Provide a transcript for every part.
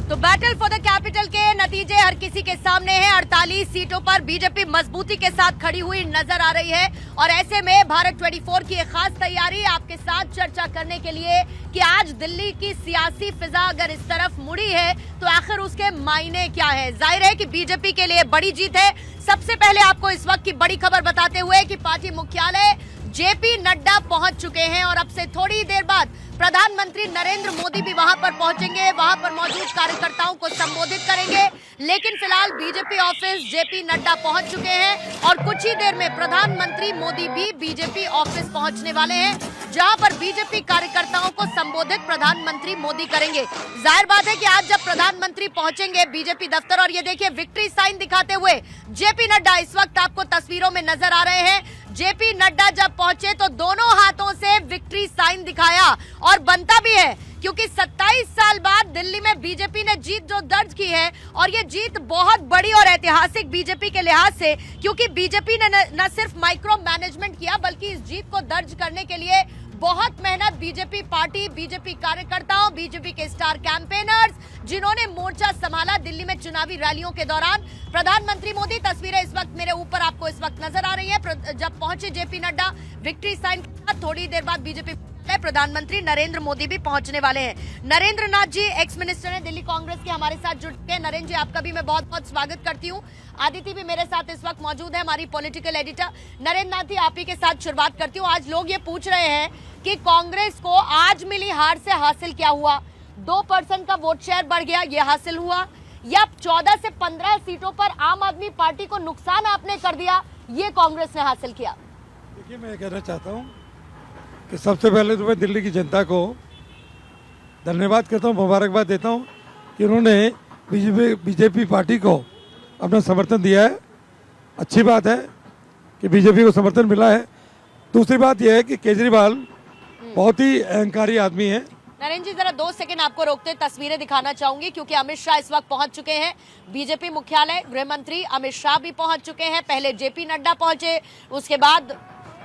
तो battle for the capital के नतीजे हर किसी के सामने हैं। 48 सीटों पर बीजेपी मजबूती के साथ खड़ी हुई नजर आ रही है और ऐसे में भारत 24 की एक खास तैयारी आपके साथ चर्चा करने के लिए कि आज दिल्ली की सियासी फिजा अगर इस तरफ मुड़ी है तो आखिर उसके मायने क्या है। जाहिर है कि बीजेपी के लिए बड़ी जीत है। सबसे पहले आपको इस वक्त की बड़ी खबर बताते हुए कि पार्टी मुख्यालय जेपी नड्डा पहुंच चुके हैं और अब से थोड़ी देर बाद प्रधानमंत्री नरेंद्र मोदी भी वहां पर पहुंचेंगे, वहां पर मौजूद कार्यकर्ताओं को संबोधित करेंगे। लेकिन फिलहाल बीजेपी ऑफिस जेपी नड्डा पहुंच चुके हैं और कुछ ही देर में प्रधानमंत्री मोदी भी बीजेपी ऑफिस पहुंचने वाले हैं, जहां पर बीजेपी कार्यकर्ताओं को संबोधित प्रधानमंत्री मोदी करेंगे। जाहिर बात है कि आज जब प्रधानमंत्री पहुंचेंगे बीजेपी दफ्तर, और ये देखिए विक्ट्री साइन दिखाते हुए जेपी नड्डा इस वक्त आपको तस्वीरों में नजर आ रहे हैं। जेपी नड्डा जब पहुंचे तो दोनों हाथों से विक्ट्री साइन दिखाया और बनता भी है, क्योंकि 27 साल बाद दिल्ली में बीजेपी ने जीत जो दर्ज की है, और ये जीत बहुत बड़ी और ऐतिहासिक बीजेपी के लिहाज से, क्योंकि बीजेपी ने न सिर्फ माइक्रो मैनेजमेंट किया बल्कि इस जीत को दर्ज करने के लिए बहुत मेहनत बीजेपी पार्टी, बीजेपी कार्यकर्ताओं, बीजेपी के स्टार कैंपेनर्स, जिन्होंने मोर्चा संभाला दिल्ली में चुनावी रैलियों के दौरान। प्रधानमंत्री मोदी, तस्वीरें इस वक्त मेरे ऊपर आपको इस वक्त नजर आ रही है। जब पहुंचे जेपी नड्डा विक्ट्री साइन, थोड़ी देर बाद बीजेपी प्रधानमंत्री नरेंद्र मोदी भी पहुंचने वाले हैं। नरेंद्र नाथ जी एक्स मिनिस्टर हैं दिल्ली कांग्रेस के, हमारे साथ जुड़ गए। नरेंद्र जी, आपका भी मैं बहुत बहुत स्वागत करती हूं। आदिति भी मेरे साथ इस वक्त मौजूद है, हमारी पॉलिटिकल एडिटर। नरेंद्र नाथ जी, आप ही के साथ शुरुआत करती हूँ। आज लोग ये पूछ रहे हैं कि कांग्रेस को आज मिली हार से हासिल क्या हुआ? 2% का वोट शेयर बढ़ गया, ये हासिल हुआ, या 14 से 15 सीटों पर आम आदमी पार्टी को नुकसान आपने कर दिया, ये कांग्रेस ने हासिल किया? देखिए, मैं कहना चाहता हूँ कि सबसे पहले तो मैं दिल्ली की जनता को धन्यवाद करता हूँ, मुबारकबाद देता हूँ कि उन्होंने बीजेपी पार्टी को अपना समर्थन दिया है। अच्छी बात है कि बीजेपी को समर्थन मिला है। दूसरी बात यह है कि केजरीवाल बहुत ही अहंकारी आदमी है। नरेंद्र जी, जरा 2 सेकंड आपको रोकते तस्वीरें दिखाना चाहूंगी, क्योंकि अमित शाह इस वक्त पहुंच चुके हैं बीजेपी मुख्यालय। गृह मंत्री अमित शाह भी पहुंच चुके हैं। पहले जेपी नड्डा पहुंचे, उसके बाद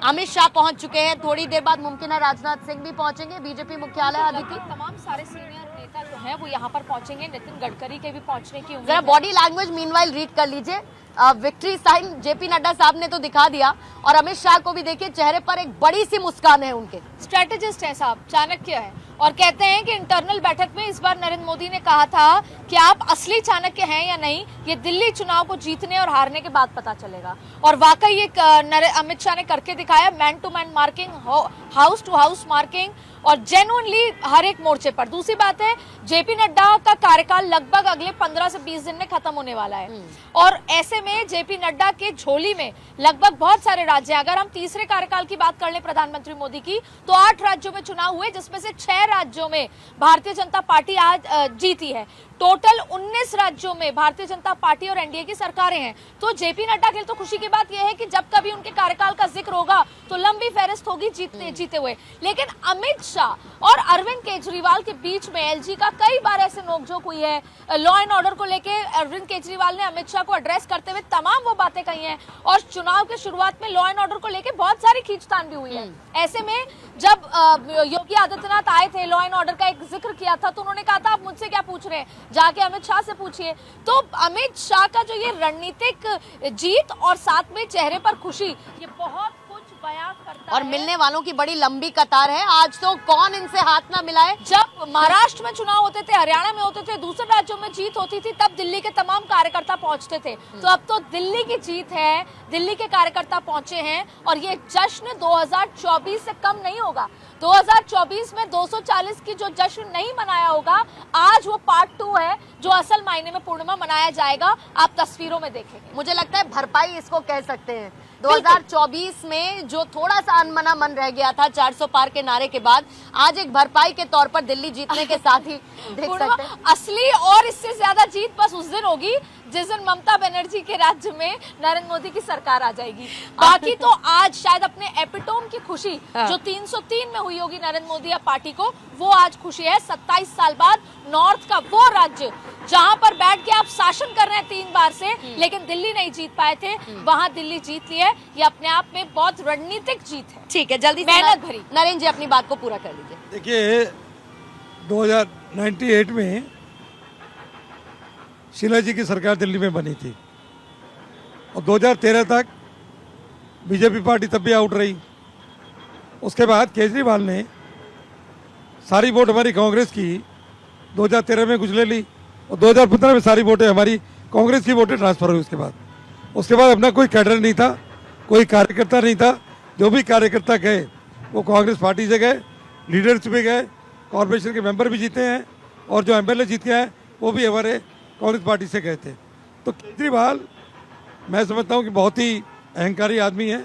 अमित शाह पहुंच चुके हैं। थोड़ी देर बाद मुमकिन है राजनाथ सिंह भी पहुंचेंगे बीजेपी मुख्यालय। आदित्य, तमाम सारे सीनियर नेता जो हैं वो यहाँ पर पहुंचेंगे। नितिन गडकरी के भी पहुंचने की उम्मीद जरा है। बॉडी लैंग्वेज मीनवाइल रीड कर लीजिए। विक्ट्री साइन जेपी नड्डा साहब ने तो दिखा दिया, और अमित शाह को भी देखिए, चेहरे पर एक बड़ी सी मुस्कान है उनके। स्ट्रेटेजिस्ट है साहब, चाणक्य है, और कहते हैं कि इंटरनल बैठक में इस बार नरेंद्र मोदी ने कहा था कि आप असली चाणक्य हैं या नहीं, ये दिल्ली चुनाव को जीतने और हारने के बाद पता चलेगा। और वाकई ये अमित शाह ने करके दिखाया। Man to man marking, house to house marking, और जेन्युइनली हर एक मोर्चे पर। दूसरी बात है, जेपी नड्डा का कार्यकाल लगभग अगले 15 से 20 दिन में खत्म होने वाला है, और ऐसे में जेपी नड्डा के झोली में लगभग बहुत सारे राज्य हैं। अगर हम तीसरे कार्यकाल की बात कर लें प्रधानमंत्री मोदी की, तो 8 राज्यों में चुनाव हुए, जिसमें से 6 राज्यों में भारतीय जनता पार्टी आज जीती है। टोटल 19 राज्यों में भारतीय जनता पार्टी और एनडीए की सरकारें हैं। तो जेपी नड्डा के लिए तो खुशी की बात यह है कि जब कभी उनके कार्यकाल का जिक्र होगा तो लंबी फहरिस्त होगी जीते हुए। लेकिन अमित शाह और अरविंद केजरीवाल के बीच में एलजी का कई बार ऐसे नोकझोंक हुई है। लॉ एंड ऑर्डर को लेकर अरविंद केजरीवाल ने अमित शाह को एड्रेस करते हुए तमाम वो बातें कही हैं, और चुनाव के शुरुआत में लॉ एंड ऑर्डर को लेकर बहुत सारी खींचतान भी हुई है। ऐसे में जब योगी आदित्यनाथ आए थे, लॉ एंड ऑर्डर का एक जिक्र किया था, तो उन्होंने कहा था आप मुझसे क्या पूछ रहे हैं, जाके अमित शाह से पूछिए। तो अमित शाह का जो ये रणनीतिक जीत और साथ में चेहरे पर खुशी, ये बहुत कुछ बयां करता और है। मिलने वालों की बड़ी लंबी कतार है। आज तो कौन इनसे हाथ ना मिलाए। जब महाराष्ट्र में चुनाव होते थे, हरियाणा में होते थे, दूसरे राज्यों में जीत होती थी, तब दिल्ली के तमाम कार्यकर्ता पहुंचते थे। तो अब तो दिल्ली की जीत है, दिल्ली के कार्यकर्ता पहुंचे हैं, और ये जश्न 2024 से कम नहीं होगा। 2024 में 240 की जो जश्न नहीं मनाया होगा, आज वो पार्ट 2 है, जो असल मायने में पूर्णिमा मनाया जाएगा। आप तस्वीरों में देखेंगे। मुझे लगता है भरपाई इसको कह सकते हैं। 2024 में जो थोड़ा सा अनमना मन रह गया था 400 पार के नारे के बाद, आज एक भरपाई के तौर पर दिल्ली जीतने के साथ ही देख सकते हैं। असली और इससे ज्यादा जीत बस उस दिन होगी जिस दिन ममता बनर्जी के राज्य में नरेंद्र मोदी की सरकार आ जाएगी। बाकी तो आज शायद अपने एपिटोम की खुशी जो 303 में हुई होगी नरेंद्र मोदी या पार्टी को, वो आज खुशी है। 27 साल बाद नॉर्थ का वो राज्य जहां पर बैठ के आप शासन कर रहे हैं 3 बार से, लेकिन दिल्ली नहीं जीत पाए थे, वहां दिल्ली जीत ली है। ये अपने आप में बहुत रणनीतिक जीत है। ठीक है, जल्दी से मेहनत भरी। नरेंद्र जी अपनी बात को पूरा कर लीजिए। देखिए, 2098 में शीला जी की सरकार दिल्ली में बनी थी और 2013 तक बीजेपी पार्टी तब भी आउट रही। उसके बाद केजरीवाल ने सारी वोट हमारी कांग्रेस की 2013 में कुछ ले ली और 2015 में सारी वोटें हमारी कांग्रेस की वोटें ट्रांसफर हुई। उसके बाद अपना कोई कैडर नहीं था, कोई कार्यकर्ता नहीं था। जो भी कार्यकर्ता गए वो कांग्रेस पार्टी से गए, लीडर्स भी गए, कॉर्पोरेशन के मेंबर भी जीते हैं और जो एमएलए जीत के आए वो भी हमारे कांग्रेस पार्टी से गए थे। तो केजरीवाल मैं समझता हूँ कि बहुत ही अहंकारी आदमी है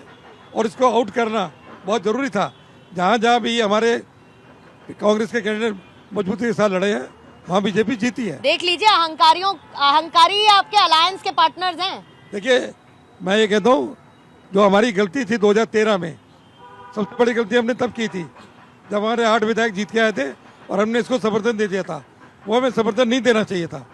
और इसको आउट करना बहुत ज़रूरी था। जहाँ जहाँ भी हमारे कांग्रेस के कैंडिडेट मजबूती के साथ लड़े हैं वहाँ बीजेपी जीती है। देख लीजिए, अहंकारी आपके अलायंस के पार्टनर्स हैं। देखिए, मैं ये कहता हूँ जो हमारी गलती थी 2013 में, सबसे बड़ी गलती हमने तब की थी जब हमारे 8 विधायक जीत के आए थे और हमने इसको समर्थन दे दिया था। वो हमें समर्थन नहीं देना चाहिए था।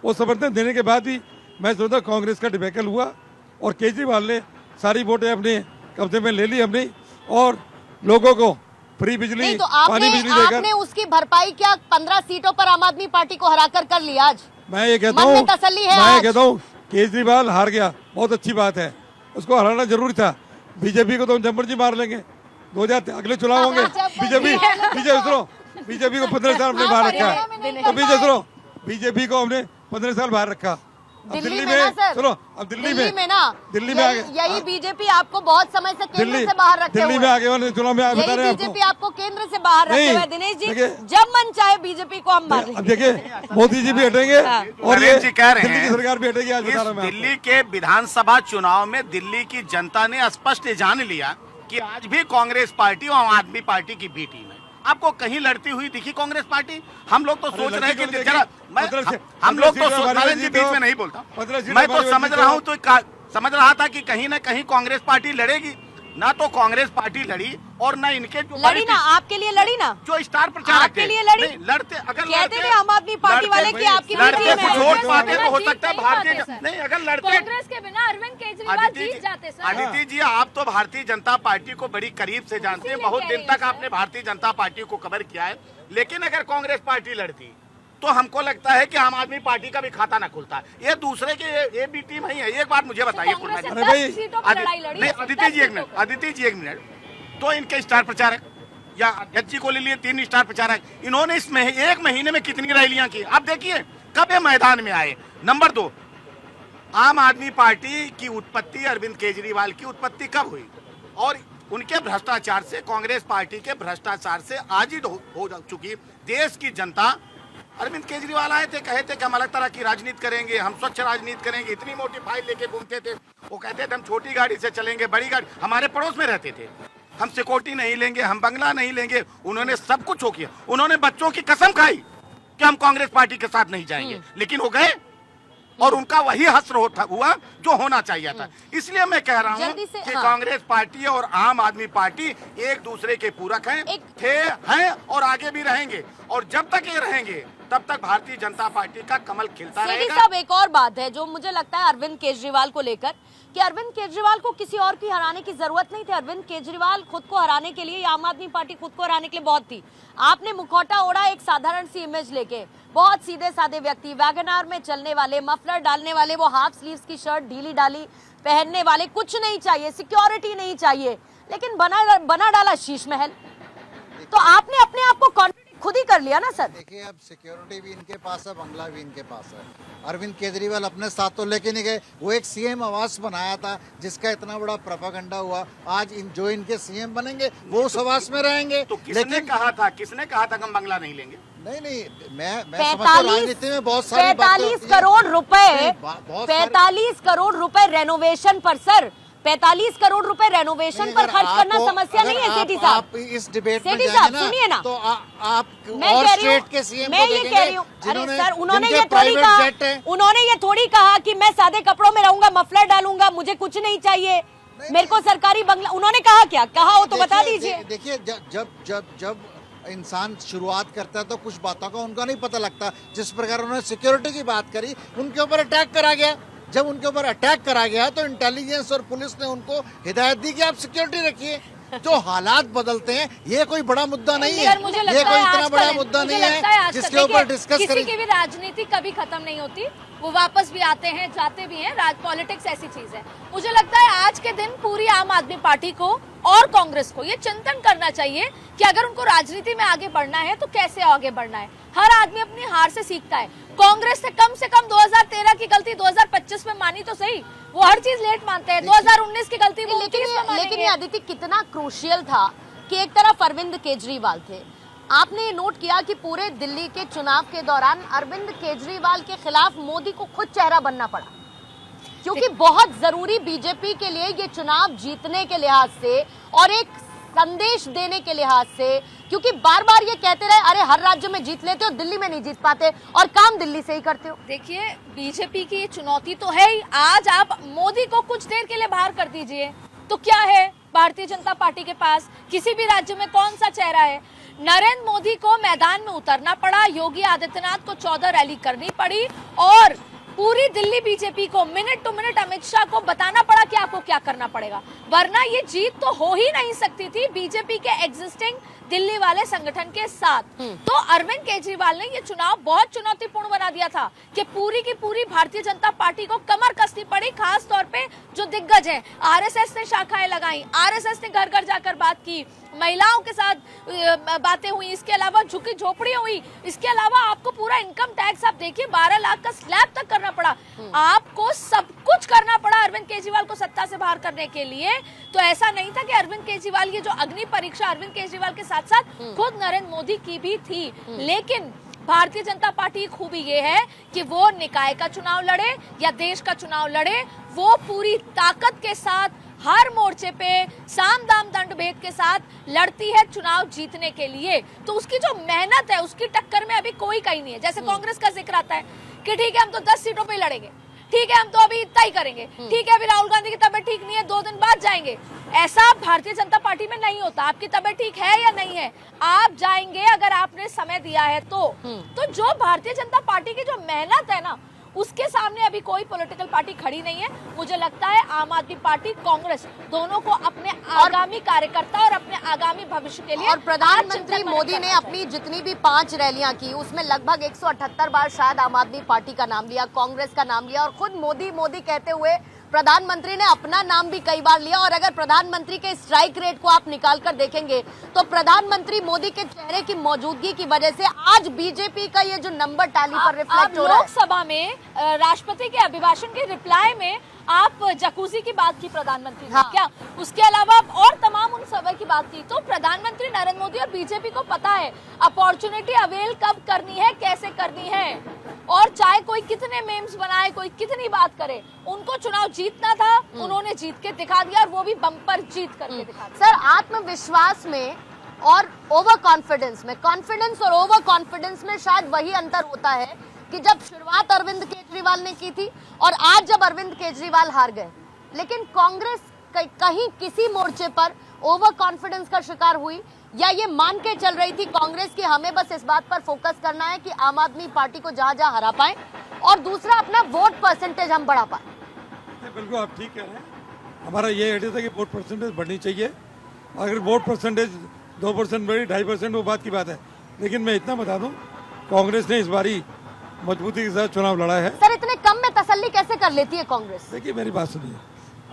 वो समर्थन देने के बाद भी मैं सोचता कांग्रेस का डिबेकल हुआ और केजरीवाल ने सारी वोटें अपने कब्जे में ले ली हमने और लोगों को फ्री बिजली, नहीं तो पानी, बिजली देकर। आपने उसकी भरपाई क्या 15 सीटों पर आम आदमी पार्टी को हराकर कर लिया आज? मैं ये कहता मन हूँ, में तसल्ली है मैं आज? ये कहता हूँ केजरीवाल हार गया, बहुत अच्छी बात है, उसको हराना जरूरी था। बीजेपी को तो हम जम्मर जी मार लेंगे। 2000 अगले चुनाव होंगे, बीजेपी को 15 साल हमने बाहर रखा है। तो बीजेपी को हमने 15 साल बाहर रखा। अब दिल्ली में सुनो, अब दिल्ली में ना दिल्ली में आगे यही बीजेपी आपको बहुत समय से केंद्र से बाहर रखे दिल्ली में आगे वाले चुनाव में बता रहे हैं बीजेपी आपको केंद्र से बाहर रखे हुए। दिनेश जी, जब मन चाहे बीजेपी को हम मार लेंगे। अब देखिए, मोदी जी भी हटेंगे और ये जी कह रहे दिल्ली की हैं सरकार भी हटेगी। आज बता रहा हूं मैं दिल्ली के विधानसभा चुनाव में दिल्ली की जनता ने स्पष्ट जान लिया कि आज भी कांग्रेस पार्टी और आम आदमी पार्टी की बी टीम है। आपको कहीं लड़ती हुई दिखी कांग्रेस पार्टी? हम लोग तो सोच रहे हैं कि जरा हम लोग तो नारायण जी बीच में नहीं बोलता, मैं तो समझ रहा हूँ, तो समझ रहा था कि कहीं ना कहीं कांग्रेस पार्टी लड़ेगी। ना तो कांग्रेस पार्टी लड़ी और ना इनके जो लड़ी ना, आपके लिए लड़ी ना, जो स्टार प्रचारक आपके लिए लड़ी। लड़ते अगर कहते थे आम आदमी पार्टी वाले की आपकी लड़ते कुछ वोट पाते तो हो सकता है नहीं भारतीय पाते, सर। नहीं, अगर लड़ते कांग्रेस के बिना अरविंद केजरीवाल जीत जाते सर। अदिति जी, आप तो भारतीय जनता पार्टी को बड़ी करीब से जानते हैं, बहुत दिन तक आपने भारतीय जनता पार्टी को कवर किया है। लेकिन अगर कांग्रेस पार्टी लड़ती तो हमको लगता है कि आम आदमी पार्टी का भी खाता न खुलता। ये दूसरे के ये भी टीम ही है। एक बात मुझे बताइए, नहीं अदिति जी एक मिनट, तो इनके स्टार प्रचारक या अध्यक्ष जी को ले लिए 3 स्टार प्रचारक, इन्होंने इसमें 1 महीने में कितनी रैलियां की आप देखिए, कब ये मैदान में आए। नंबर 2, आम आदमी पार्टी की उत्पत्ति, अरविंद केजरीवाल की उत्पत्ति कब हुई? और उनके भ्रष्टाचार से, कांग्रेस पार्टी के भ्रष्टाचार से आज ही हो चुकी देश की जनता। अरविंद केजरीवाल आए थे, कहे थे कि हम अलग तरह की राजनीति करेंगे, हम स्वच्छ राजनीति करेंगे, इतनी मोटी फाइल लेके घूमते थे। वो कहते थे हम छोटी गाड़ी से चलेंगे, बड़ी गाड़ी, हमारे पड़ोस में रहते थे, हम सिक्योरिटी नहीं लेंगे, हम बंगला नहीं लेंगे। उन्होंने सब कुछ हो किया। उन्होंने बच्चों की कसम खाई कि हम कांग्रेस पार्टी के साथ नहीं जाएंगे, लेकिन वो गए और उनका वही हश्र हुआ जो होना चाहिए था। इसलिए मैं कह रहा हूँ कि कांग्रेस पार्टी और आम आदमी पार्टी एक दूसरे के पूरक हैं, थे, हैं और आगे भी रहेंगे। और जब तक ये रहेंगे तब तक भारतीय जनता पार्टी का कमल खिलता रहेगा। साहब, एक और बात है जो मुझे लगता है अरविंद केजरीवाल को लेकर, कि अरविंद केजरीवाल को किसी और की हराने की जरूरत नहीं थी। अरविंद केजरीवाल खुद को हराने के लिए, आम आदमी पार्टी खुद को हराने के लिए बहुत थी। आपने मुखौटा ओढ़ा एक साधारण सी इमेज लेके, बहुत सीधे साधे व्यक्ति, वैगनार में चलने वाले, मफलर डालने वाले, वो हाफ स्लीव्स की शर्ट ढीली डाली पहनने वाले, कुछ नहीं चाहिए, सिक्योरिटी नहीं चाहिए, लेकिन बना डाला शीश महल। तो आपने अपने आप को खुद ही कर लिया ना सर। देखिए, अब सिक्योरिटी भी इनके पास है, बंगला भी इनके पास है। अरविंद केजरीवाल अपने साथ तो लेके नहीं गए। वो एक सीएम आवास बनाया था जिसका इतना बड़ा प्रोपेगेंडा हुआ। आज जो इनके सीएम बनेंगे वो उस आवास में रहेंगे। तो किसने कहा था कि हम बंगला नहीं लेंगे? नहीं, मैं समझता हूं राजनीति में बहुत सारी 45 करोड़ रुपए, 45 करोड़ रुपए रेनोवेशन पर सर, 45 करोड़ रुपए रेनोवेशन पर खर्च करना समस्या नहीं है सेठी साहब। आप इस डिबेट में सेठी साहब सुनिए ना, तो आप मैं और कह रही स्टेट के सीएम मैं ये कह रही हूँ, अरे सर उन्होंने ये थोड़ी कहा कि मैं सादे कपड़ों में रहूंगा, मफलर डालूंगा, मुझे कुछ नहीं चाहिए, मेरे को सरकारी बंगला। उन्होंने कहा क्या कहा हो तो बता दीजिए। देखिए, जब इंसान शुरुआत करता है तो कुछ बातों का उनका नहीं पता लगता। जिस प्रकार उन्होंने सिक्योरिटी की बात करी, उनके ऊपर अटैक करा गया। जब उनके ऊपर अटैक करा गया तो इंटेलिजेंस और पुलिस ने उनको हिदायत दी कि आप सिक्योरिटी रखिए। जो हालात बदलते हैं ये कोई बड़ा मुद्दा नहीं है, यार, मुझे ये लगता कोई है इतना बड़ा आजकल- मुद्दा मुझे नहीं लगता है है आजकल जिसके ऊपर देखिए, डिस्कस किसी करें। की भी राजनीति कभी खत्म नहीं होती, वो वापस भी आते हैं जाते भी हैं। पॉलिटिक्स ऐसी चीज है। मुझे लगता है आज के दिन पूरी आम आदमी पार्टी को और कांग्रेस को ये चिंतन करना चाहिए कि अगर उनको राजनीति में आगे बढ़ना है तो कैसे आगे बढ़ना है। हर आदमी अपनी हार से सीखता है। कांग्रेस से कम 2013 की गलती 2025 में मानी तो सही, वो हर चीज लेट मानते हैं। 2019 की गलती वो 29 में मानेंगे। लेकिन ये अदिति कितना क्रूशियल था कि एक तरफ अरविंद केजरीवाल थे। आपने ये नोट किया कि पूरे दिल्ली के चुनाव के दौरान अरविंद केजरीवाल के खिलाफ मोदी को खुद चेहरा बनना पड़ा, क्योंकि बहुत जरूरी बीजेपी के लिए ये चुनाव जीतने के लिहाज से और एक संदेश देने के लिहाज से, क्योंकि बार बार ये कहते रहे अरे हर राज्य में जीत लेते हो, दिल्ली में नहीं जीत पाते और काम दिल्ली से ही करते हो। देखिए, बीजेपी की ये चुनौती तो है ही। आज आप मोदी को कुछ देर के लिए बाहर कर दीजिए तो क्या है भारतीय जनता पार्टी के पास? किसी भी राज्य में कौन सा चेहरा है? नरेंद्र मोदी को मैदान में उतरना पड़ा, योगी आदित्यनाथ को 14 रैली करनी पड़ी और पूरी दिल्ली बीजेपी को minute to minute Amit Shah को बताना पड़ा कि आपको क्या करना पड़ेगा, वरना ये जीत तो हो ही नहीं सकती थी बीजेपी के एग्जिस्टिंग दिल्ली वाले संगठन के साथ। तो अरविंद केजरीवाल ने ये चुनाव बहुत चुनौतीपूर्ण बना दिया था कि पूरी की पूरी भारतीय जनता पार्टी को कमर कसनी पड़ी, खास तौर पे जो दिग्गज हैं। आरएसएस ने शाखाएं लगाई, आरएसएस ने घर घर जाकर बात की, महिलाओं के साथ बातें हुई, इसके अलावा झुकी झोपड़ियां हुई, इसके अलावा आपको पूरा इनकम टैक्स आप देखिए 12 लाख का स्लैब तक करना पड़ा। आपको सब कुछ करना पड़ा अरविंद केजरीवाल को सत्ता से बाहर करने के लिए। तो ऐसा नहीं था कि अरविंद केजरीवाल, ये जो अग्नि परीक्षा अरविंद केजरीवाल के साथ साथ खुद नरेंद्र मोदी की भी थी। लेकिन भारतीय जनता पार्टी की खूबी ये है कि वो निकाय का चुनाव लड़े या देश का चुनाव लड़े, वो पूरी ताकत के साथ हर मोर्चे पे साम दाम दंड भेद के साथ लड़ती है चुनाव जीतने के लिए। तो उसकी जो मेहनत है उसकी टक्कर में अभी कोई कहीं नहीं है। जैसे कांग्रेस का जिक्र आता है कि ठीक है हम तो 10 सीटों पे लड़ेंगे, ठीक है हम तो अभी इतना ही करेंगे, ठीक है अभी राहुल गांधी की तबीयत ठीक नहीं है 2 दिन बाद जाएंगे। ऐसा भारतीय जनता पार्टी में नहीं होता। आपकी तबीयत ठीक है या नहीं है, आप जाएंगे अगर आपने समय दिया है तो जो भारतीय जनता पार्टी की जो मेहनत है ना, उसके सामने अभी कोई पॉलिटिकल पार्टी खड़ी नहीं है। मुझे लगता है आम आदमी पार्टी, कांग्रेस दोनों को अपने आगामी कार्यकर्ता और अपने आगामी भविष्य के लिए, और प्रधानमंत्री मोदी ने अपनी जितनी भी 5 रैलियां की उसमें लगभग 178 बार शायद आम आदमी पार्टी का नाम लिया, कांग्रेस का नाम लिया और खुद मोदी मोदी कहते हुए प्रधानमंत्री ने अपना नाम भी कई बार लिया। और अगर प्रधानमंत्री के स्ट्राइक रेट को आप निकाल कर देखेंगे तो प्रधानमंत्री मोदी के चेहरे की मौजूदगी की वजह से आज बीजेपी का ये जो नंबर टैली पर रिफ्लेक्ट हो रहा है। लोकसभा में राष्ट्रपति के अभिभाषण के रिप्लाई में आप जकूजी की बात की प्रधानमंत्री ने, क्या उसके अलावा आप और तमाम उन सब की बात की। तो प्रधानमंत्री नरेंद्र मोदी और बीजेपी को पता है अपॉर्चुनिटी अवेल कब करनी है, कैसे करनी है, और चाहे कोई कितने मेम्स बनाए, कोई कितनी बात करे, उनको चुनाव जीतना था, उन्होंने जीत के दिखा दिया और वो भी बम्पर जीत करके दिखा दिया। सर, आत्मविश्वास में और ओवर कॉन्फिडेंस में, कॉन्फिडेंस और ओवर कॉन्फिडेंस में शायद वही अंतर होता है कि जब शुरुआत अरविंद केजरीवाल ने की थी और आज जब अरविंद केजरीवाल हार गए। लेकिन कांग्रेस कहीं किसी मोर्चे पर ओवर कॉन्फिडेंस का शिकार हुई या ये मान के चल रही थी कांग्रेस की हमें बस इस बात पर फोकस करना है कि आम आदमी पार्टी को जहां जहां हरा पाए और दूसरा अपना वोट परसेंटेज हम बढ़ा पाए? बिल्कुल आप ठीक कह रहे हैं। हमारा ये आइडिया था कि वोट परसेंटेज बढ़नी चाहिए। अगर वोट परसेंटेज 2% बढ़ी, 2.5% वो बात की बात है। लेकिन मैं इतना बता दूं, कांग्रेस ने इस बारी मजबूती के साथ चुनाव लड़ा है। सर, इतने कम में तसल्ली कैसे कर लेती है कांग्रेस? देखिए मेरी बात सुनिए,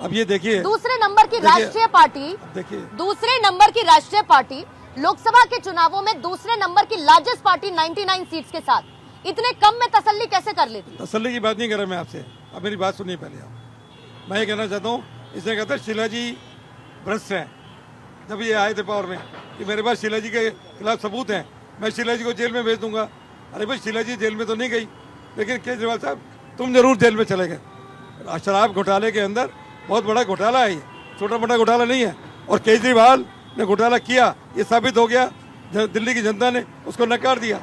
अब ये देखिए दूसरे नंबर की राष्ट्रीय पार्टी, देखिए दूसरे नंबर की राष्ट्रीय पार्टी लोकसभा के चुनावों में दूसरे नंबर की लार्जेस्ट पार्टी 99 सीट्स के साथ इतने कम में तसल्ली कैसे कर लेती है? तसल्ली की बात नहीं कर रहा मैं आपसे, अब मेरी बात सुनिए पहले आप। मैं ये कहना चाहता हूँ, इसने कहा था शीला जी भ्रष्ट हैं जब ये आए थे पावर में कि मेरे पास शीला जी के खिलाफ सबूत हैं, मैं शीला जी को जेल में भेज दूंगा। अरे भाई शीला जी जेल में तो नहीं गई, लेकिन केजरीवाल साहब तुम जरूर जेल में चले गए। शराब घोटाले के अंदर बहुत बड़ा घोटाला है, ये छोटा मोटा घोटाला नहीं है। और केजरीवाल ने घोटाला किया, ये साबित हो गया, दिल्ली की जनता ने उसको नकार दिया।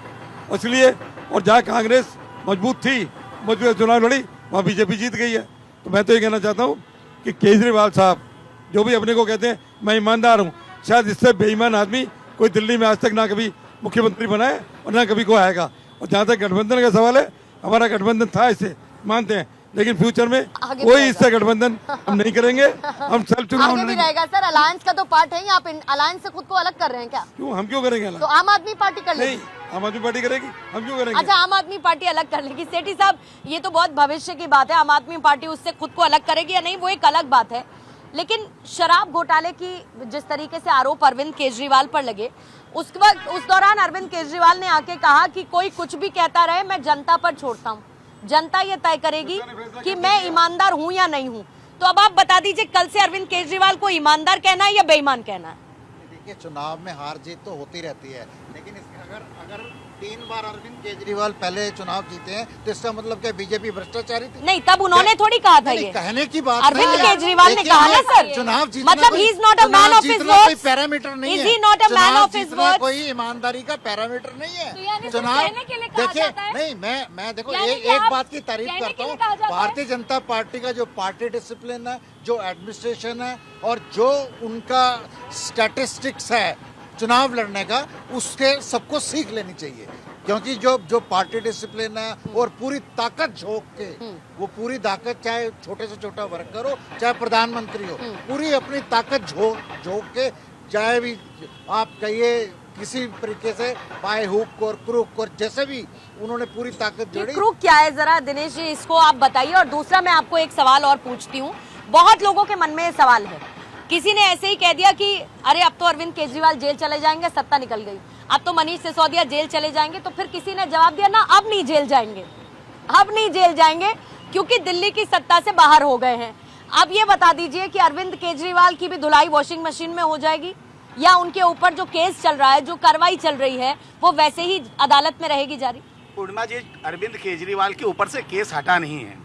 इसलिए और जहाँ कांग्रेस मजबूत थी, मजबूत चुनाव लड़ी, वहाँ बीजेपी जीत गई है। तो मैं तो ये कहना चाहता हूँ कि केजरीवाल साहब जो भी अपने को कहते हैं मैं ईमानदार हूँ, शायद इससे बेईमान आदमी कोई दिल्ली में आज तक ना कभी मुख्यमंत्री बना है और ना कभी को आएगा। और जहाँ तक गठबंधन का सवाल है, हमारा गठबंधन था, इसे मानते हैं, लेकिन फ्यूचर में आगे कोई भी इससे गठबंधन हम नहीं करेंगे, हम सेल्फ चुनाव आगे भी लड़ेंगे। रहेगा सर, अलायंस का तो पार्ट है ही, आप अलायंस से खुद को अलग कर रहे हैं क्या? क्यों, हम क्यों करेंगे अलग? तो आम आदमी पार्टी कर नहीं, लेगी। आम आदमी पार्टी करेगी, हम क्यों करेंगे? अच्छा, आम आदमी पार्टी अलग कर लेगी। सेठी साहब, ये तो बहुत भविष्य की बात है, आम आदमी पार्टी उससे खुद को अलग करेगी या नहीं वो एक अलग बात है, लेकिन शराब घोटाले की जिस तरीके से आरोप अरविंद केजरीवाल पर लगे, उस वक्त उस दौरान अरविंद केजरीवाल ने आके कहा कि कोई कुछ भी कहता रहे, मैं जनता पर छोड़ता हूँ, जनता ये तय करेगी कि मैं ईमानदार हूँ या नहीं हूँ। तो अब आप बता दीजिए, कल से अरविंद केजरीवाल को ईमानदार कहना है या बेईमान कहना है? देखिए, चुनाव में हार जीत तो होती रहती है, लेकिन अगर 3 बार अरविंद केजरीवाल पहले चुनाव जीते हैं तो इसका मतलब क्या बीजेपी भ्रष्टाचारी थी? नहीं, तब उन्होंने थोड़ी कहा था ये। कहने की बात अरविंद नहीं है। केजरीवाल ने देखिए, कहा ना सर, चुनाव जीतना मतलब कोई- he is not a man चुनाव ऑफ हिज जीतना कोई वर्ड्स, पैरामीटर नहीं इज है। ही नॉट अ मैन चुनाव ऑफ हिज जीतना वर्ड्स? कोई ईमानदारी का पैरामीटर नहीं है। तो यानी सिर्फ चुनाव कहने के लिए कहा देखिए, जाता है? नहीं, मैं देखो यानी कि एक आप बात की तारीफ कहने के करता लिए हूँ, कहा जाता है? भारतीय जनता पार्टी का जो पार्टी डिसिप्लिन है, जो एडमिनिस्ट्रेशन है और जो उनका स्टैटिस्टिक्स है चुनाव लड़ने का, उसके सबको सीख लेनी चाहिए। क्योंकि जो पार्टी डिसिप्लिन है और पूरी ताकत झोंक के, वो पूरी ताकत, चाहे छोटे से छोटा वर्कर हो चाहे प्रधानमंत्री हो, पूरी अपनी ताकत झोंक के, चाहे भी आप कहिए किसी तरीके से बाय हुक और क्रूक और जैसे भी उन्होंने पूरी ताकत ये जोड़ी। क्रूक क्या है, जरा दिनेश जी इसको आप बताइए। और दूसरा मैं आपको एक सवाल और पूछती हूँ, बहुत लोगों के मन में ये सवाल है, किसी ने ऐसे ही कह दिया कि अरे अब तो अरविंद केजरीवाल जेल चले जाएंगे, सत्ता निकल गई, अब तो मनीष सिसोदिया जेल चले जाएंगे। तो फिर किसी ने जवाब दिया ना, अब नहीं जेल जाएंगे, अब नहीं जेल जाएंगे क्योंकि दिल्ली की सत्ता से बाहर हो गए हैं। अब ये बता दीजिए कि अरविंद केजरीवाल की भी धुलाई वॉशिंग मशीन में हो जाएगी या उनके ऊपर जो केस चल रहा है, जो कार्रवाई चल रही है, वो वैसे ही अदालत में रहेगी जारी? पूर्णिमा जी, अरविंद केजरीवाल के ऊपर से केस हटा नहीं है,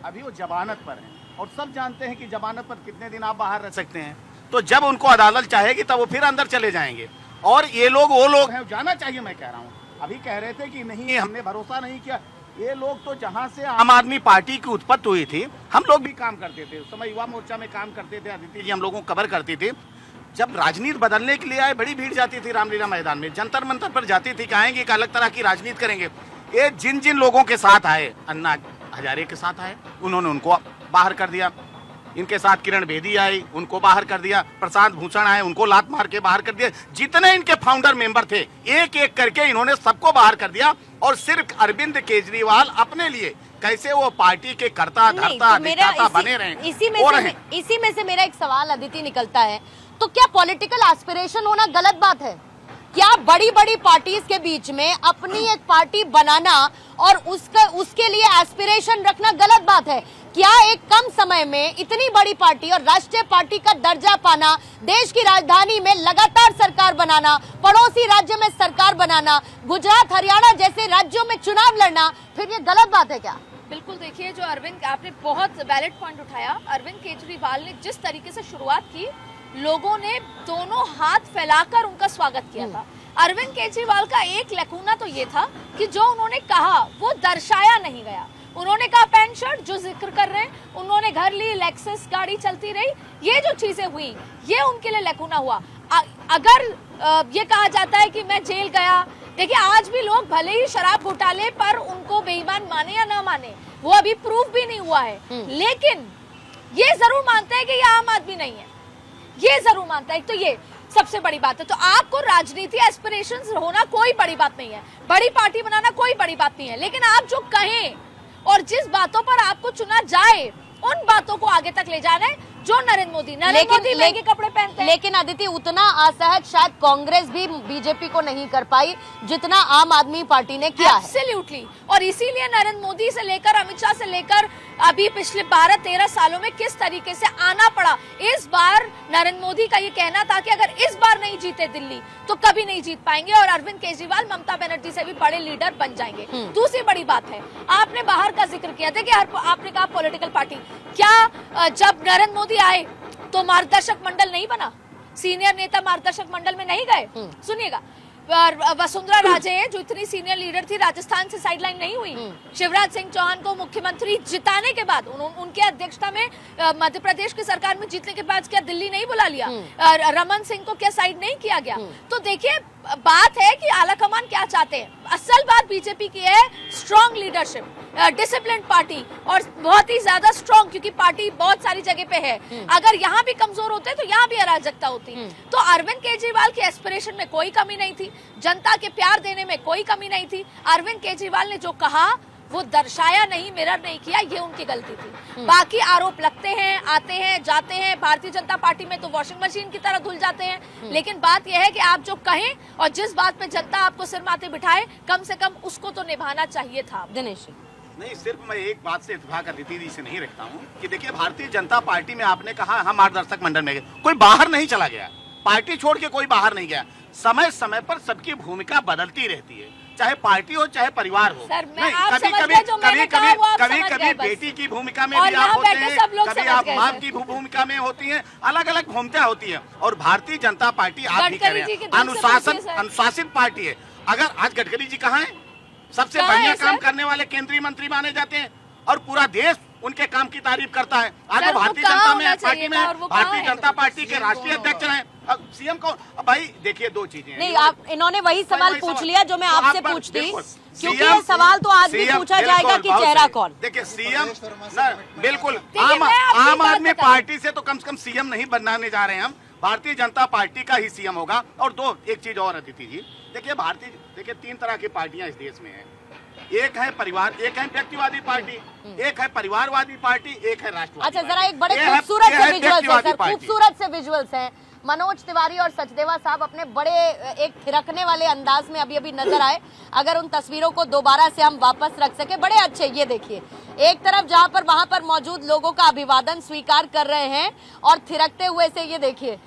अभी वो जमानत पर है और सब जानते हैं कि जमानत पर कितने दिन आप बाहर रह सकते हैं। तो जब उनको अदालत चाहेगी तब वो फिर अंदर चले जाएंगे। और ये लोग वो लोग हैं, जाना चाहिए, मैं कह रहा हूँ। अभी कह रहे थे कि नहीं, हमने भरोसा नहीं किया। ये लोग तो जहाँ से आम आदमी पार्टी की उत्पत्ति हुई थी, हम लोग भी काम करते थे, उस समय युवा मोर्चा में काम करते थे, अदिति जी हम लोगों को कवर करती थी। जब राजनीति बदलने के लिए आए, बड़ी भीड़ जाती थी रामलीला मैदान में, जंतर मंतर पर जाती थी कि आएंगे एक अलग तरह की राजनीति करेंगे। ये जिन जिन लोगों के साथ आए, अन्ना हजारे के साथ आए, उन्होंने उनको बाहर कर दिया। इनके साथ किरण बेदी आई, उनको बाहर कर दिया। प्रशांत भूषण आए, उनको लात मार के बाहर कर दिया। जितने इनके फाउंडर मेंबर थे, एक एक करके इन्होंने सबको बाहर कर दिया। और सिर्फ अरविंद केजरीवाल अपने लिए कैसे वो पार्टी के कर्ता धर्ता अधिष्ठाता बने रहे। इसी में से मेरा एक सवाल अदिति निकलता है, तो क्या पॉलिटिकल एस्पिरेशन होना गलत बात है? क्या बड़ी बड़ी पार्टीज के बीच में अपनी एक पार्टी बनाना और उसके लिए एस्पिरेशन रखना गलत बात है? क्या एक कम समय में इतनी बड़ी पार्टी और राष्ट्रीय पार्टी का दर्जा पाना, देश की राजधानी में लगातार सरकार बनाना, पड़ोसी राज्य में सरकार बनाना, गुजरात हरियाणा जैसे राज्यों में चुनाव लड़ना, फिर ये गलत बात है क्या? बिल्कुल, देखिए जो अरविंद, आपने बहुत वैलिड पॉइंट उठाया। अरविंद केजरीवाल ने जिस तरीके से शुरुआत की, लोगों ने दोनों हाथ फैलाकर उनका स्वागत किया था। अरविंद केजरीवाल का एक लकूना तो ये था कि जो उन्होंने कहा वो दर्शाया नहीं गया। उन्होंने कहा पैंट शर्ट, जो जिक्र कर रहे हैं, उन्होंने घर ली, लेक्सस गाड़ी चलती रही, ये जो चीजें हुई ये उनके लिए लकूना हुआ। अगर ये कहा जाता है कि मैं जेल गया, देखिए आज भी लोग भले ही शराब घोटाले पर उनको बेईमान माने या ना माने, वो अभी प्रूफ भी नहीं हुआ है, लेकिन ये जरूर मानते हैं कि ये आम आदमी नहीं है, ये जरूर मानता है। तो ये सबसे बड़ी बात है। तो आपको राजनीति एस्पिरेशंस होना कोई बड़ी बात नहीं है, बड़ी पार्टी बनाना कोई बड़ी बात नहीं है, लेकिन आप जो कहें और जिस बातों पर आपको चुना जाए, उन बातों को आगे तक ले जाना है। जो नरेंद्र मोदी महंगे कपड़े पहनते हैं, लेकिन अदिति उतना असहज शायद कांग्रेस भी बीजेपी को नहीं कर पाई जितना आम आदमी पार्टी ने किया है। एब्सोल्युटली। और इसीलिए नरेंद्र मोदी से लेकर अमित शाह से लेकर अभी पिछले 12-13 सालों में किस तरीके से आना पड़ा। इस बार नरेंद्र मोदी का ये कहना था कि अगर इस बार नहीं जीते दिल्ली तो कभी नहीं जीत पाएंगे, और अरविंद केजरीवाल ममता बनर्जी से भी बड़े लीडर बन जाएंगे। दूसरी बड़ी बात है, आपने बाहर का जिक्र किया था कि आपने कहा पॉलिटिकल पार्टी, क्या जब नरेंद्र मोदी आए तो मार्गदर्शक मंडल नहीं बना? सीनियर नेता मार्गदर्शक मंडल में नहीं गए? सुनिएगा, वसुंधरा राजे जो इतनी सीनियर लीडर थी, राजस्थान से साइडलाइन नहीं हुई। शिवराज सिंह चौहान को मुख्यमंत्री जिताने के बाद, उनके अध्यक्षता में मध्य प्रदेश की सरकार में जीतने के बाद क्या दिल्ली नहीं बुला लिया? रमन सिंह को क्या साइड नहीं किया गया? तो देखिए बात है कि आलाकमान क्या चाहते हैं। असल बात बीजेपी की है स्ट्रॉन्ग लीडरशिप, डिसिप्लिन पार्टी और बहुत ही ज्यादा स्ट्रॉन्ग, क्योंकि पार्टी बहुत सारी जगह पे है। अगर यहाँ भी कमजोर होते तो यहाँ भी अराजकता होती। तो अरविंद केजरीवाल की एस्पिरेशन में कोई कमी नहीं थी, जनता के प्यार देने में कोई कमी नहीं थी। अरविंद केजरीवाल ने जो कहा वो दर्शाया नहीं, मिरर नहीं किया, ये उनकी गलती थी। बाकी आरोप लगते हैं, आते हैं, जाते हैं। भारतीय जनता पार्टी में तो वॉशिंग मशीन की तरह धुल जाते हैं। लेकिन बात यह है कि आप जो कहें और जिस बात पे जनता आपको सिर माथे बिठाए, कम से कम उसको तो निभाना चाहिए था। दिनेश नहीं, सिर्फ मैं एक बात से इत्तेफाक अदिति जी से नहीं रखता हूँ कि देखिए, भारतीय जनता पार्टी में आपने कहा हम मार्गदर्शक मंडल में गए, कोई बाहर नहीं चला गया, पार्टी छोड़ के कोई बाहर नहीं गया। समय समय पर सबकी भूमिका बदलती रहती है, चाहे पार्टी हो चाहे परिवार हो। सर, मैं नहीं, आप कभी समझ कभी गए जो मैंने कभी कहा वो आप कभी समझ कभी गए बस। बेटी की भूमिका में और भी आप यहाँ होते बैठे हैं, सब लोग कभी समझ आप गए माँ सर। की भूमिका में होती हैं, अलग अलग भूमिका होती है। और भारतीय जनता पार्टी आप भी कह गडकरी रहे जी के हैं दिल से पूछिए सर। अनुशासित पार्टी है। अगर आज गडकरी जी कहाँ हैं? सबसे कहाँ बढ़िया है काम सर? करने वाले केंद्रीय मंत्री माने जाते हैं और पूरा देश उनके काम की तारीफ करता है। आज सर, वो वो भारतीय कहाँ जनता होना में चाहिए पार्टी में था और वो भारतीय कहाँ है? जनता पार्टी के राष्ट्रीय अध्यक्ष रहे। अब सीएम को भाई देखिए, दो चीजें हैं। नहीं, आप इन्होंने वही सवाल वही पूछ सवाल। लिया जो मैं तो आपसे आप पर- पूछती, बिल्कुल। क्योंकि CM ये सवाल तो आज भी CM पूछा जाएगा बिल्कुल, कि बहुत चेहरा सही। कौन। देखिए, सीएम ना बिल्कुल देखिए, मैं आपकी आम बात आदमी बता रही पार्टी से तो कम सीएम नहीं बनाने जा रहे हैं हम, भारतीय जनता पार्टी का ही सीएम होगा। और दो एक चीज और अदिति जी, देखिए तीन तरह की पार्टियां इस देश में हैं। एक है परिवार, एक है व्यक्तिवादी पार्टी, एक है परिवारवादी पार्टी, एक है राष्ट्रवादी। अच्छा, जरा एक बड़े ये है- खूबसूरत ये से है विजुअल्स हैं व्यक्तिवादी सर, पार्टी। खूबसूरत से विजुअल्स हैं। मनोज तिवारी और सचदेवा साहब अपने बड़े एक थिरकने वाले अंदाज में अभी अभी नजर आए। अगर उन तस्वीरों को दोबारा से हम वापस रख सके, बड़े अच्छे, ये देखिए, एक तरफ जहां पर वहां पर मौजूद लोगों का अभिवादन स्वीकार कर रहे हैं और थिरकते हुए से ये देखिए,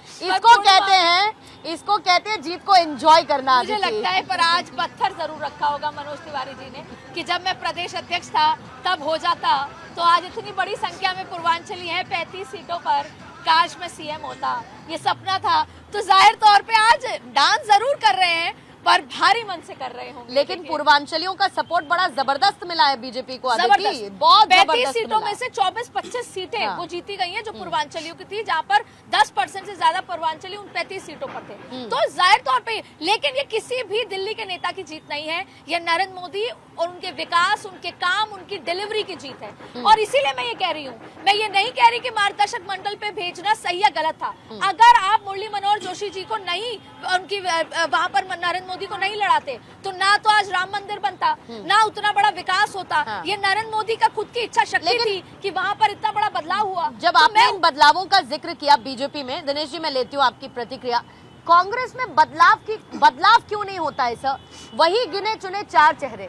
इसको कहते हैं जीत को एंजॉय करना। मुझे लगता है पर आज पत्थर जरूर रखा होगा मनोज तिवारी जी ने कि जब मैं प्रदेश अध्यक्ष था तब हो जाता, तो आज इतनी बड़ी संख्या में पूर्वांचली है 35 सीटों पर, काश में सीएम होता, ये सपना था। तो जाहिर तौर पे आज डांस जरूर कर रहे हैं पर भारी मन से कर रहे होंगे। लेकिन पूर्वांचलियों का सपोर्ट बड़ा जबरदस्त मिला है बीजेपी को, जबरदस्त, बहुत 35 जबरदस्त सीटों मिला में से 24-25 सीटें हाँ। वो जीती गई हैं जो पूर्वांचलियों की थी, जहां पर 10% से ज्यादा पूर्वांचली उन 35 सीटों पर थे। तो जाहिर तौर पे, लेकिन ये किसी भी दिल्ली के नेता की जीत नहीं है, ये नरेंद्र मोदी और उनके विकास, उनके काम, उनकी डिलीवरी की जीत है। और इसीलिए मैं ये कह रही हूँ, मैं ये नहीं कह रही कि मार्गदर्शक मंडल पे भेजना सही या गलत था। अगर आप मुरली मनोहर जोशी जी को नहीं, उनकी वहां पर नरेंद्र मोदी को नहीं लड़ाते तो ना तो आज राम मंदिर बनता, ना उतना बड़ा विकास होता। हाँ। ये नरेंद्र मोदी का खुद की इच्छा शक्ति थी कि वहां पर इतना बड़ा बदलाव हुआ। जब तो आपने मैं- इन बदलावों का जिक्र किया बीजेपी में, दिनेश जी मैं लेती हूँ आपकी प्रतिक्रिया, कांग्रेस में बदलाव क्यों नहीं होता है सर? वही गिने चुने चार चेहरे।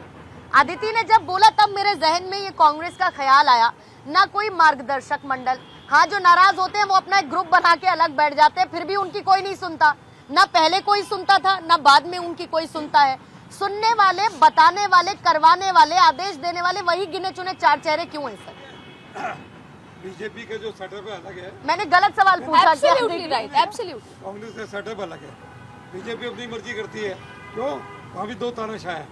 अदिति ने जब बोला तब मेरे जहन में ये कांग्रेस का ख्याल आया, ना कोई मार्गदर्शक मंडल। हाँ, जो नाराज होते हैं वो अपना एक ग्रुप बना के अलग बैठ जाते हैं, फिर भी उनकी कोई नहीं सुनता, ना पहले कोई सुनता था ना बाद में उनकी कोई सुनता है। सुनने वाले, बताने वाले, करवाने वाले, आदेश देने वाले वही गिने चुने चार चेहरे क्यों हैं सर? बीजेपी का जो सेटअप है अलग है, मैंने गलत सवाल पूछा क्या? Absolutely right, absolutely। कांग्रेस का सेटअप अलग है। बीजेपी अपनी मर्जी करती है, क्यों? वहाँ भी दो तानाशाह है,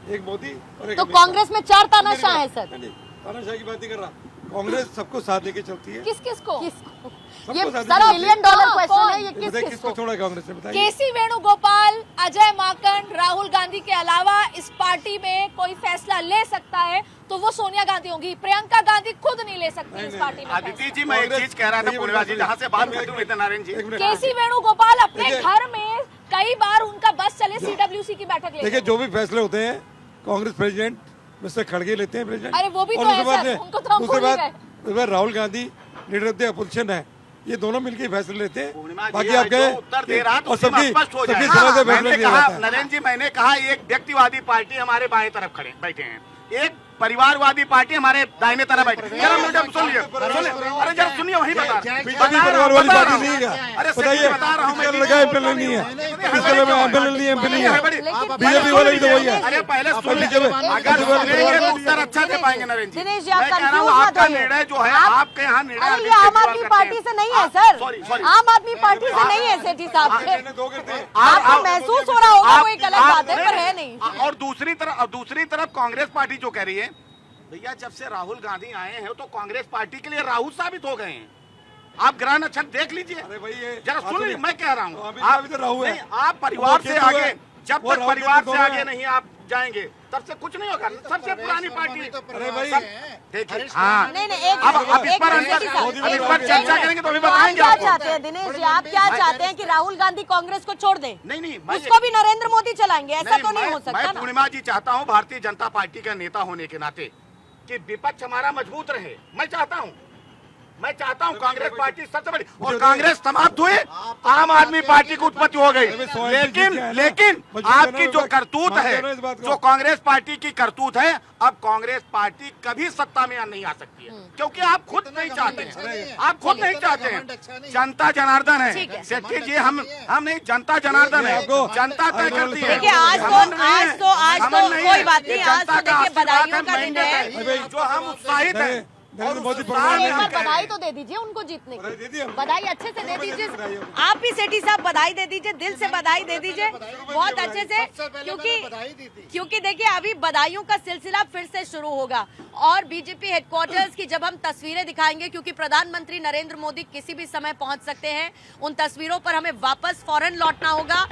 एक मोदी और एक तो अमित शाह। कांग्रेस में चार तानाशाह है सर। नहीं, तानाशाह की बात नहीं कर रहा। कांग्रेस सबको साथ लेके चलती है। किस किस को? ये सबको साथ सर लेके मिलियन चलती डॉलर क्वेश्चन है, ये है। बताइए, किसको छोड़ा कांग्रेस ने? बताइए। केसी वेणुगोपाल, अजय माकन, राहुल गांधी के अलावा इस पार्टी में कोई फैसला ले सकता है तो वो सोनिया गांधी होंगी। प्रियंका गांधी खुद नहीं ले सकती इस पार्टी में आदिति फैसला। जी, मैं एक चीज कह रहा था पूर्णिमा जी, जहाँ से बात करते हुए नारायण जी, एक मिनट। केसी वेणुगोपाल अपने देखिए- घर में कई बार उनका बस चले सीडब्ल्यूसी की बैठक ले देखिए, जो भी फैसले होते हैं कांग्रेस प्रेसिडेंट मिस्टर खड़गे लेते हैं, प्रेसिडेंट। अरे वो भी और तो है उसके बाद सर, उनको तो हम उसके भूल ही बाद उसके बाद Rahul Gandhi leader of the opposition है, ये दोनों मिलकर फैसले लेते हैं। पूर्णिमा जी, बाकी आप जो कहें उत्तर दे रहा तो और उसी में सबकी स्पष्ट हो सबकी जाएगा। समझ से फैसला मैंने लिया कहा, जाता है। नरेंद्र जी, मैंने कहा एक व्यक्तिवादी पार्टी हमारे बाएं तरफ खड़े बैठे हैं, एक परिवारवादी पार्टी हमारे दाहिने तरफ बैठे हैं। जरा मुझे सुनिए, अरे जरा सुनिए, वही बता बीजेपी परिवार वाली पार्टी नहीं है। अरे बताइए, बता रहा हूँ मैं, इसका लड़का एमपीएल नहीं है, इसका लड़का एमपीएल नहीं है, एमपी नहीं है। बीजेपी वाले भी तो वही है। अरे पहले आप सुन लीजिए, बीजेपी- अगर सुनेंगे तो उत्तर अच्छा दे पाएंगे नरेंद्र जी। दिनेश जी, आप मैं कह रहा हूँ confused मत आपका होइए। निर्णय जो है, आप- आपके यहाँ निर्णय अरे ये अरविंद आम केजरीवाल आदमी करते पार्टी हैं। से नहीं है सर, सॉरी। आम आदमी पार्टी से नहीं है सेठी साहब। दो करते हैं। आपको महसूस हो रहा होगा वो एक अलग आप- बात है, पर है नहीं। और दूसरी तरफ कांग्रेस पार्टी जो कह रही है, भैया जब से राहुल गांधी आए हैं तो कांग्रेस पार्टी के लिए राहुल साबित हो गए हैं। आप ग्रहण अच्छा देख लीजिए, अरे भाई, ये जरा सुन लीजिए, मैं कह रहा तो हूँ अभी तो राहुल है। आप परिवार से आगे, जब वो तक राहुल परिवार गांधी से दोनों आगे हैं। नहीं आप जाएंगे तब से कुछ नहीं होगा। सबसे पुरानी पार्टी। अरे भाई, देखिए हाँ, नहीं नहीं एक अब इस पर एक अंदर मिनट अब इस पर चर्चा करेंगे तो अभी तो आप बताएंगे क्या आपको। चाहते हैं दिनेश जी, आप क्या चाहते हैं कि राहुल गांधी कांग्रेस को छोड़ दें? नहीं उसको भी नरेंद्र मोदी चलाएंगे, ऐसा तो नहीं हो सकता मैं ना। पूर्णिमा जी चाहता हूँ भारतीय जनता पार्टी का नेता होने के नाते कि विपक्ष हमारा मजबूत रहे। मैं चाहता हूँ कांग्रेस पार्टी सबसे बड़ी, और कांग्रेस समाप्त हुए, आम आदमी पार्टी की उत्पत्ति हो गई। लेकिन आपकी जो करतूत है, जो कांग्रेस पार्टी की करतूत है, अब कांग्रेस पार्टी कभी सत्ता में नहीं आ सकती है, क्योंकि आप खुद नहीं चाहते हैं। आप खुद नहीं चाहते हैं। जनता जनार्दन है सेठी जी, हम नहीं, जनता जनार्दन है, जनता तय करती है। देखिए आज तो कोई बात नहीं, आज तो देखिए बधाइयों का दिन है। जो हम उत्साहित हैं नरेंद्र मोदी एक परिवार बार बधाई तो दे दीजिए उनको जीतने बधाई दे दी की, हमने। बधाई अच्छे से दे दीजिए। बधाई हो। आप भी सेठी साहब बधाई दे दीजिए, दिल से बधाई दे दीजिए बहुत अच्छे से, क्योंकि देखिए अभी बधाइयों का सिलसिला फिर से शुरू होगा। और बीजेपी हेडक्वार्टर्स की जब हम तस्वीरें दिखाएंगे, क्योंकि प्रधानमंत्री नरेंद्र मोदी किसी भी समय पहुंच सकते हैं, उन तस्वीरों पर हमें वापस फौरन लौटना होगा।